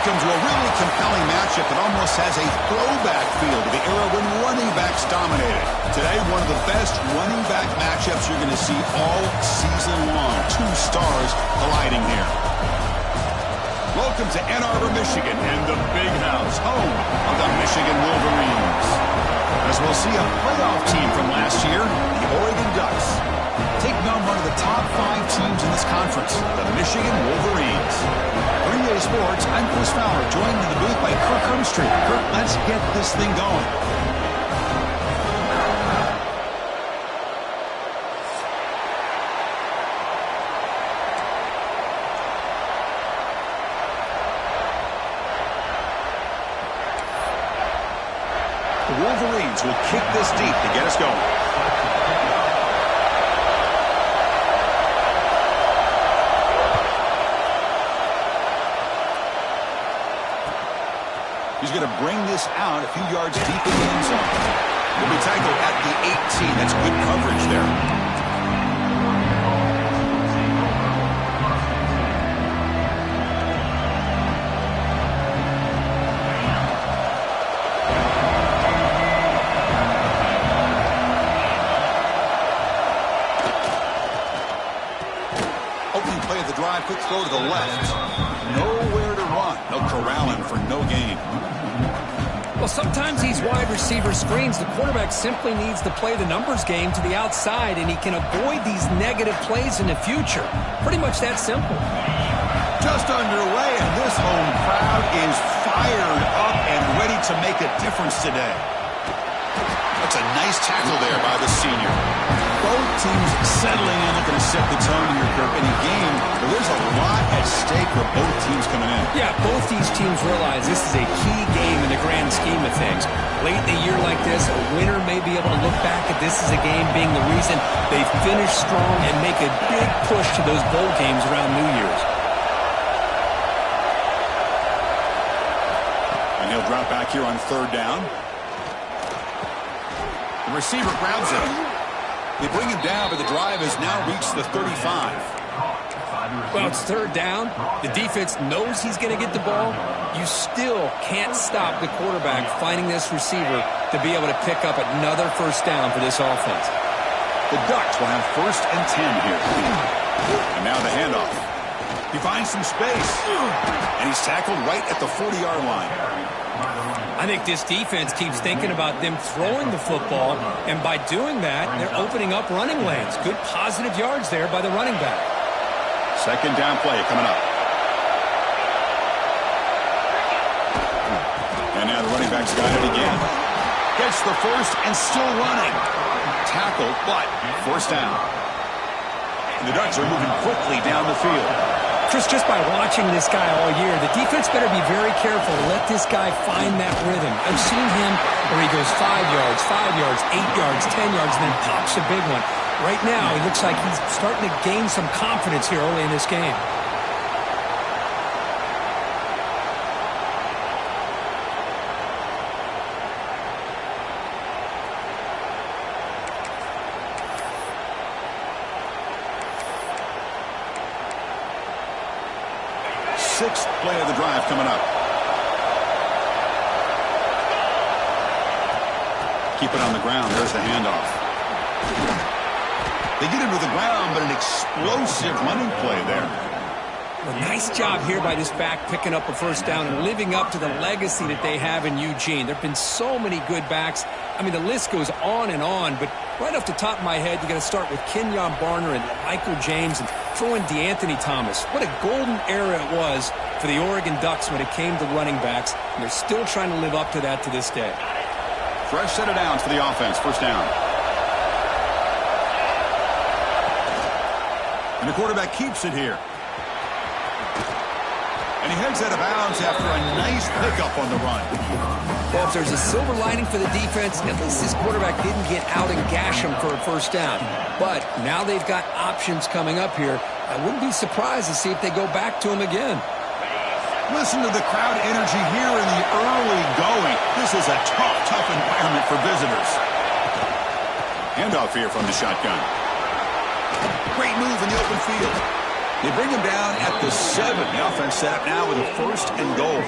Welcome to a really compelling matchup that almost has a throwback feel to the era when running backs dominated. Today, one of the best running back matchups you're going to see all season long. Two stars colliding here. Welcome to Ann Arbor, Michigan, and the Big House, home of the Michigan Wolverines. As we'll see a playoff team from last year, the Oregon Ducks, taking on one of the top 5 teams in this conference, the Michigan Wolverines. For EA Sports, I'm Chris Fowler, joined in the booth by Kirk Hermstreet. Kirk, let's get this thing going. The Wolverines will kick this deep to get us going. He's going to bring this out a few yards deep in the end zone. He'll be tackled at the 18. That's good coverage there. Opening play of the drive, quick throw to the left. Nowhere to run. They'll corral him for no gain. Well, sometimes these wide receiver screens, the quarterback simply needs to play the numbers game to the outside, and he can avoid these negative plays in the future. Pretty much that simple. Just underway, and this home crowd is fired up and ready to make a difference today. That's a nice tackle there by the senior. Both teams settling in, looking to set the tone here, Kirk. In a game where there's a lot at stake for both teams coming in. Yeah, both these teams realize this is a key game in the grand scheme of things. Late in a year like this, a winner may be able to look back at this as a game being the reason they finish strong and make a big push to those bowl games around New Year's. And he'll drop back here on 3rd down. The receiver grabs it. They bring him down, but the drive has now reached the 35. Well, it's 3rd down. The defense knows he's going to get the ball. You still can't stop the quarterback finding this receiver to be able to pick up another 1st down for this offense. The Ducks will have 1st and 10 here. And now the handoff. He finds some space. And he's tackled right at the 40-yard line. I think this defense keeps thinking about them throwing the football, and by doing that, they're opening up running lanes. Good positive yards there by the running back. 2nd down play coming up. And now the running back's got it again. Gets the 1st and still running. Tackled, but 1st down. And the Ducks are moving quickly down the field. Chris, just by watching this guy all year, the defense better be very careful to let this guy find that rhythm. I've seen him where he goes 5 yards, 8 yards, 10 yards, and then pops a big one. Right now, it looks like he's starting to gain some confidence here early in this game. Sixth play of the drive coming up. Keep it on the ground. There's the handoff. They get him to the ground, but an explosive running play there. Well, nice job here by this back picking up a 1st down and living up to the legacy that they have in Eugene. There have been so many good backs. I mean, the list goes on and on, but right off the top of my head, you got to start with Kenyon Barner and Michael James and throw in DeAnthony Thomas. What a golden era it was for the Oregon Ducks when it came to running backs, and they're still trying to live up to that to this day. Fresh set of downs for the offense. 1st down. And the quarterback keeps it here. And he heads out of bounds after a nice pickup on the run. Well, if there's a silver lining for the defense, at least this quarterback didn't get out and gash him for a 1st down. But now they've got options coming up here. I wouldn't be surprised to see if they go back to him again. Listen to the crowd energy here in the early going. This is a tough environment for visitors. Handoff here from the shotgun. Great move in the open field. They bring him down at the 7. The offense set up now with a 1st and goal.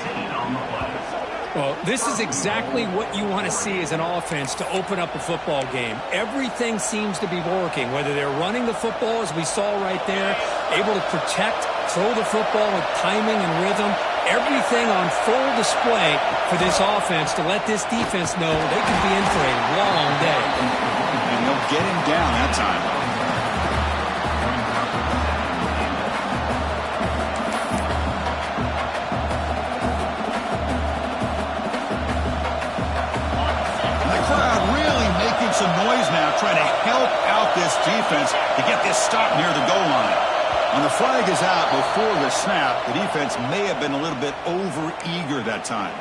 Well, this is exactly what you want to see as an offense to open up a football game. Everything seems to be working, whether they're running the football, as we saw right there, able to protect, throw the football with timing and rhythm. Everything on full display for this offense to let this defense know they could be in for a long day. And they'll get him down that time. Some noise now trying to help out this defense to get this stop near the goal line. When the flag is out before the snap, the defense may have been a little bit over-eager that time.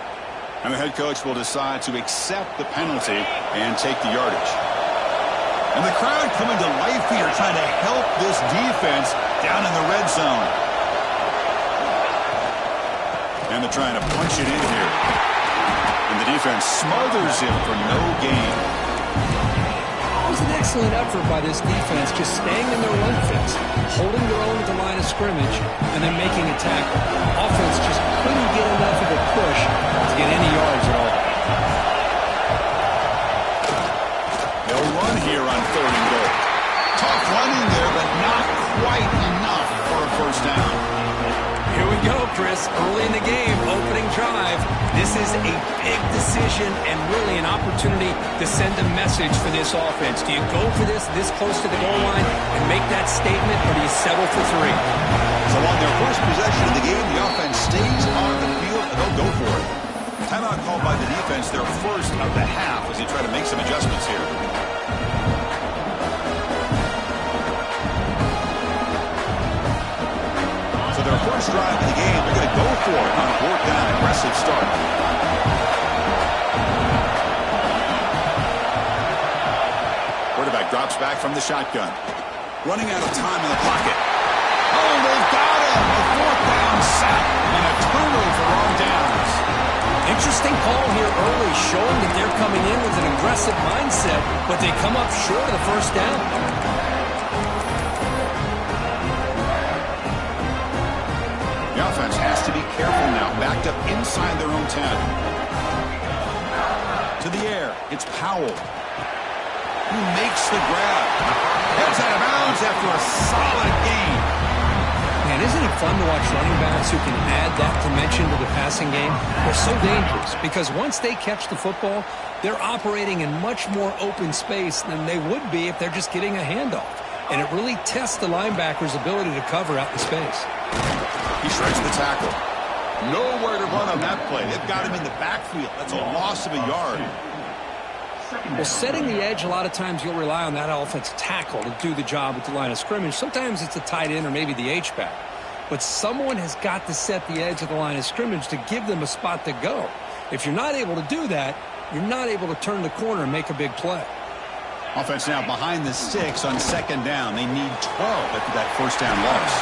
And the head coach will decide to accept the penalty and take the yardage. And the crowd coming to life here trying to help this defense down in the red zone. And they're trying to punch it in here. And the defense smothers him for no gain. It was an excellent effort by this defense, just staying in their run fits, holding their own at the line of scrimmage, and then making a tackle. Offense just couldn't get enough of a push to get any yards at all. They'll run here on 3rd and goal. Tough running there, but not quite enough for a 1st down. Here we go, Chris. Early in the game, opening drive. This is a big decision and really an opportunity to send a message for this offense. Do you go for this close to the goal line and make that statement, or do you settle for 3? So on their first possession of the game, the offense stays on the field and they'll go for it. Timeout called by the defense, their first of the half as they try to make some adjustments here. Their first drive of the game, they're going to go for it on a 4th down, aggressive start. Quarterback drops back from the shotgun. Running out of time in the pocket. Oh, they've got him! A 4th down sack and a turnover on downs. Interesting call here early, showing that they're coming in with an aggressive mindset, but they come up short of the 1st down. The offense has to be careful now, backed up inside their own 10. To the air, it's Powell, who makes the grab. Heads out of bounds after a solid gain. Man, isn't it fun to watch running backs who can add that dimension to the passing game? They're so dangerous because once they catch the football, they're operating in much more open space than they would be if they're just getting a handoff. And it really tests the linebacker's ability to cover out the space. He shreds the tackle. Nowhere to run on that play. They've got him in the backfield. That's a loss of a yard. Well, setting the edge, a lot of times you'll rely on that offensive tackle to do the job at the line of scrimmage. Sometimes it's a tight end or maybe the H-back. But someone has got to set the edge of the line of scrimmage to give them a spot to go. If you're not able to do that, you're not able to turn the corner and make a big play. Offense now behind the 6 on 2nd down. They need 12 after that 1st down loss.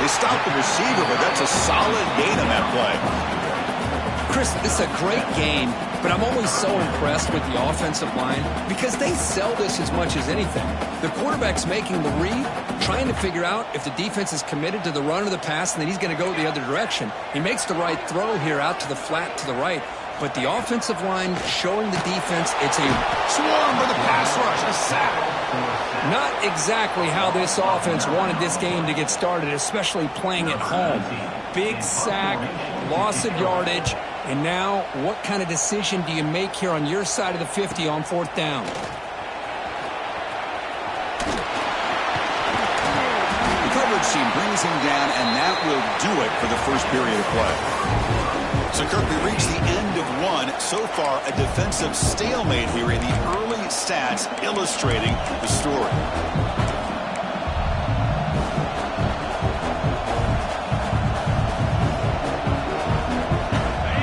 They stopped the receiver, but that's a solid gain on that play. Chris, this is a great game, but I'm always so impressed with the offensive line because they sell this as much as anything. The quarterback's making the read, trying to figure out if the defense is committed to the run or the pass, and then he's going to go the other direction. He makes the right throw here out to the flat to the right, but the offensive line showing the defense it's a swarm for the pass rush, a sack. Not exactly how this offense wanted this game to get started, especially playing at home. Big sack, loss of yardage, and now what kind of decision do you make here on your side of the 50 on 4th down? The coverage team brings him down, and that will do it for the first period of play. So, Kirk, we reach the end of one. So far, a defensive stalemate here in the early stats illustrating the story.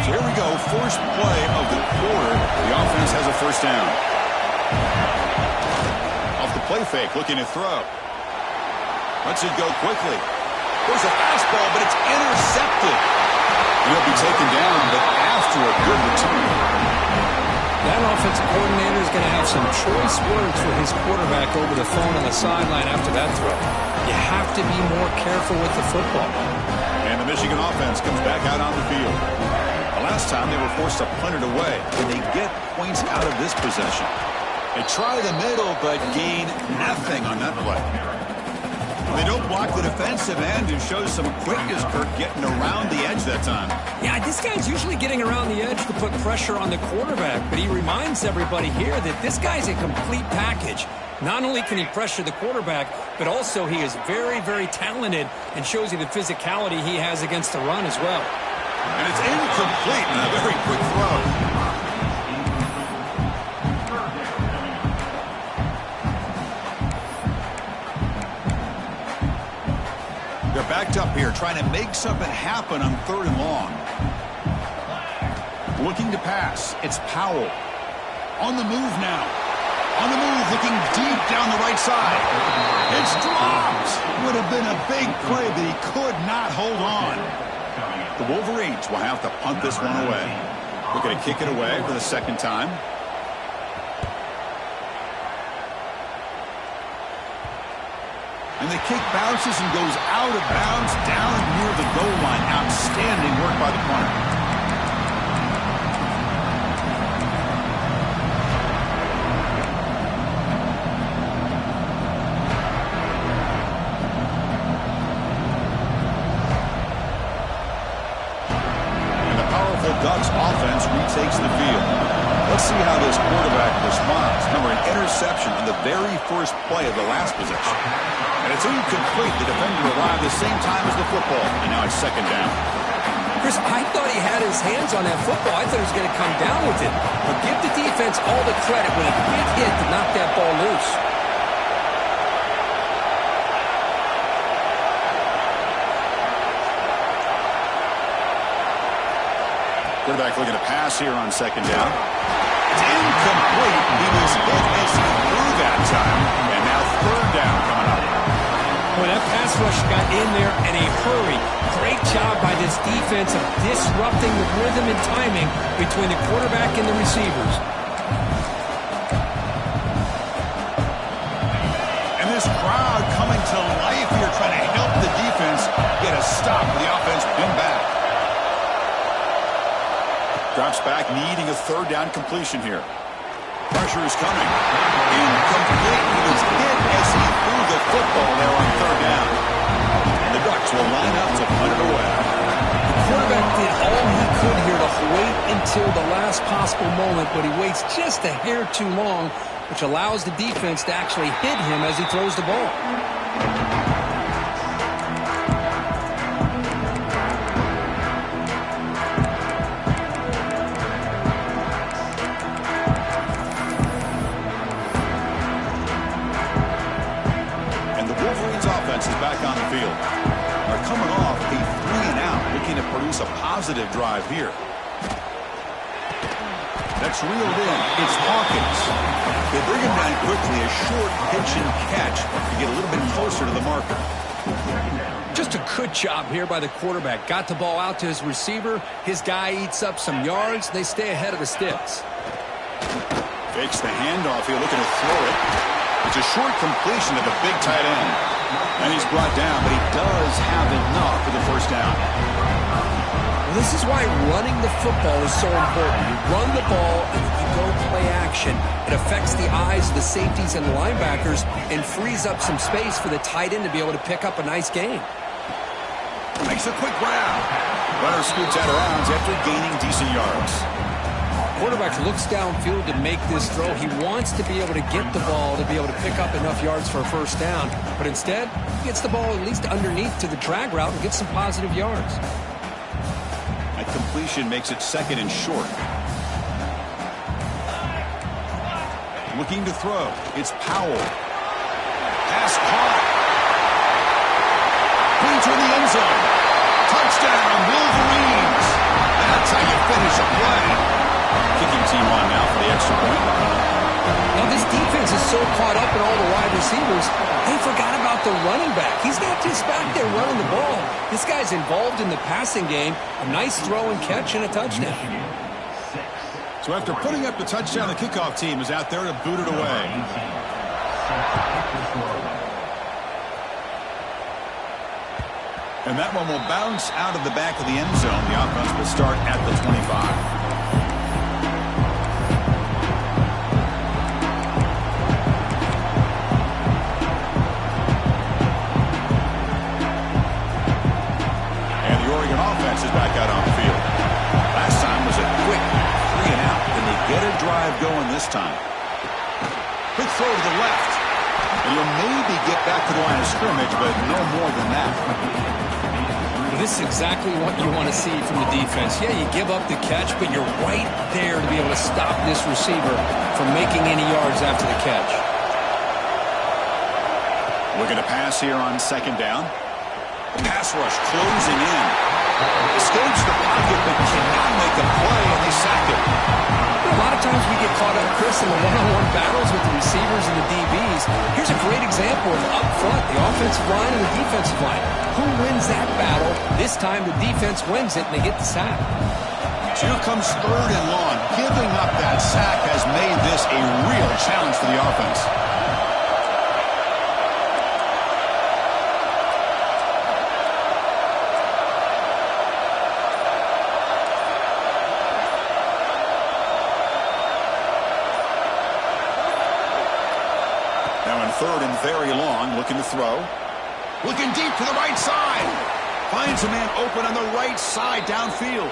So here we go, first play of the quarter. The offense has a 1st down. Off the play fake, looking to throw. Lets it go quickly. There's a fastball, but it's intercepted. He'll be taken down, but after a good return. That offensive coordinator is going to have some choice words for his quarterback over the phone on the sideline after that throw. You have to to be more careful with the football. And the Michigan offense comes back out on the field. The last time they were forced to punt it away, and they get points out of this possession. They try the middle, but gain nothing on that play. They don't block the defensive end and shows some quickness, Kirk, getting around the edge that time. Yeah, this guy's usually getting around the edge to put pressure on the quarterback, but he reminds everybody here that this guy's a complete package. Not only can he pressure the quarterback, but also he is very, very talented and shows you the physicality he has against the run as well. And it's incomplete and a very quick throw. They're backed up here, trying to make something happen on 3rd and long. Looking to pass. It's Powell. On the move now. On the move, looking deep down the right side. It's dropped. Would have been a big play, but he could not hold on. The Wolverines will have to punt this one away. We're going to kick it away for the second time. And the kick bounces and goes out of bounds down near the goal line. Outstanding work by the punter. And the powerful Ducks offense retakes the field. Let's see how this quarterback responds. Remember, an interception on the very first play of the last possession. And it's incomplete. The defender arrived the same time as the football. And now it's 2nd down. Chris, I thought he had his hands on that football. I thought he was going to come down with it. But give the defense all the credit when a big hit to knock that ball loose. Quarterback looking to pass here on 2nd down. It's incomplete. He was hit as he threw that time. And now 3rd down coming up. Boy, that pass rush got in there in a hurry. Great job by this defense of disrupting the rhythm and timing between the quarterback and the receivers. And this crowd coming to life here, trying to help the defense get a stop with the offense pinned back. Drops back, needing a 3rd down completion here. Pressure is coming. Incomplete. He was hit as he threw the football there on 3rd down. And the Ducks will line up to punt it away. The quarterback did all he could here to wait until the last possible moment, but he waits just a hair too long, which allows the defense to actually hit him as he throws the ball. A positive drive here. That's reeled in. It's Hawkins. They bring him down quickly. A short pitch and catch to get a little bit closer to the marker. Just a good job here by the quarterback. Got the ball out to his receiver. His guy eats up some yards. They stay ahead of the sticks. Fakes the handoff here, looking to throw it. It's a short completion to the big tight end. And he's brought down, but he does have enough for the 1st down. This is why running the football is so important. You run the ball and you go play action. It affects the eyes of the safeties and the linebackers and frees up some space for the tight end to be able to pick up a nice gain. Makes a quick grab. Runner scoots out of bounds after gaining decent yards. Quarterback looks downfield to make this throw. He wants to be able to get the ball to be able to pick up enough yards for a 1st down. But instead, he gets the ball at least underneath to the drag route and gets some positive yards. Completion makes it 2nd and short. Looking to throw. It's Powell. Pass caught. Into the end zone. Touchdown, Wolverines. That's how you finish a play. Kicking team on now for the extra point. Now this defense is so caught up in all the wide receivers, they forgot about the running back. He's not just back there running the ball. This guy's involved in the passing game. A nice throw and catch and a touchdown. So after putting up the touchdown, the kickoff team is out there to boot it away. And that one will bounce out of the back of the end zone. The offense will start at the 25. Offense is back out on the field. Last time was a quick 3 and out. Can they get a drive going this time? Quick throw to the left. And you'll maybe get back to the line of scrimmage, but no more than that. This is exactly what you want to see from the defense. Yeah, you give up the catch, but you're right there to be able to stop this receiver from making any yards after the catch. Looking to pass here on second down. Pass rush closing in. Escapes the pocket, but cannot make a play, and they sack it. A lot of times we get caught up, Chris, in the one-on-one battles with the receivers and the DBs. Here's a great example of up front, the offensive line and the defensive line. Who wins that battle? This time the defense wins it, and they get the sack. So here comes third and long. Giving up that sack has made this a real challenge for the offense. Third and very long, looking to throw. Looking deep to the right side. Finds a man open on the right side downfield.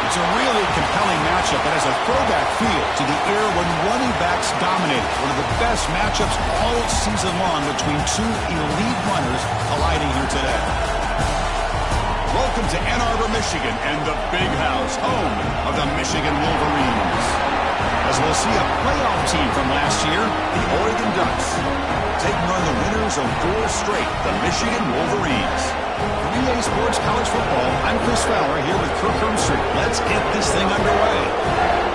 It's a really compelling matchup that has a throwback feel to the era when running backs dominated. One of the best matchups all season long between two elite runners colliding here today. Welcome to Ann Arbor, Michigan, and the Big House, home of the Michigan Wolverines. As we'll see a playoff team from last year, the Oregon Ducks, taking on the winners of 4 straight, the Michigan Wolverines. For EA Sports College Football, I'm Chris Fowler here with Kirk Hermstreet. Let's get this thing underway.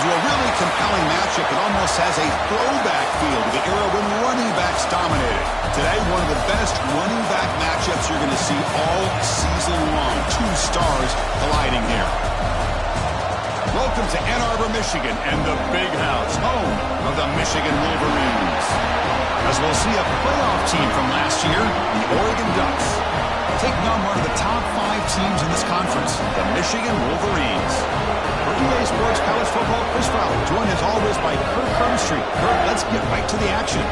to a really compelling matchup that almost has a throwback feel to the era when running backs dominated. Today, one of the best running back matchups you're going to see all season long. Two stars colliding here. Welcome to Ann Arbor, Michigan, and the Big House, home of the Michigan Wolverines. As we'll see a playoff team from last year, the Oregon Ducks, taking on one of the top 5 teams in this conference, the Michigan Wolverines. For EA Sports College Football, Chris Fowler, joined as always by Kirk Crumstreet. Kirk, let's get right to the action.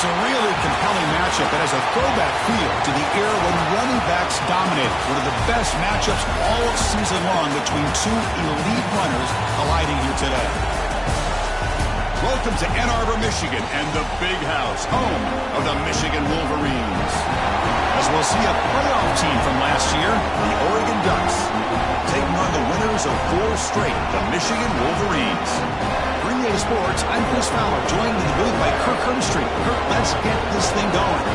It's a really compelling matchup that has a throwback feel to the era when running backs dominated. One of the best matchups all season long between two elite runners colliding here today. Welcome to Ann Arbor, Michigan, and the Big House, home of the Michigan Wolverines. As we'll see a playoff team from last year, the Oregon Ducks, taking on the winners of 4 straight, the Michigan Wolverines. For EA Sports, I'm Chris Fowler, joined in the booth by Kirk Herbstreit. Kirk, let's get this thing going.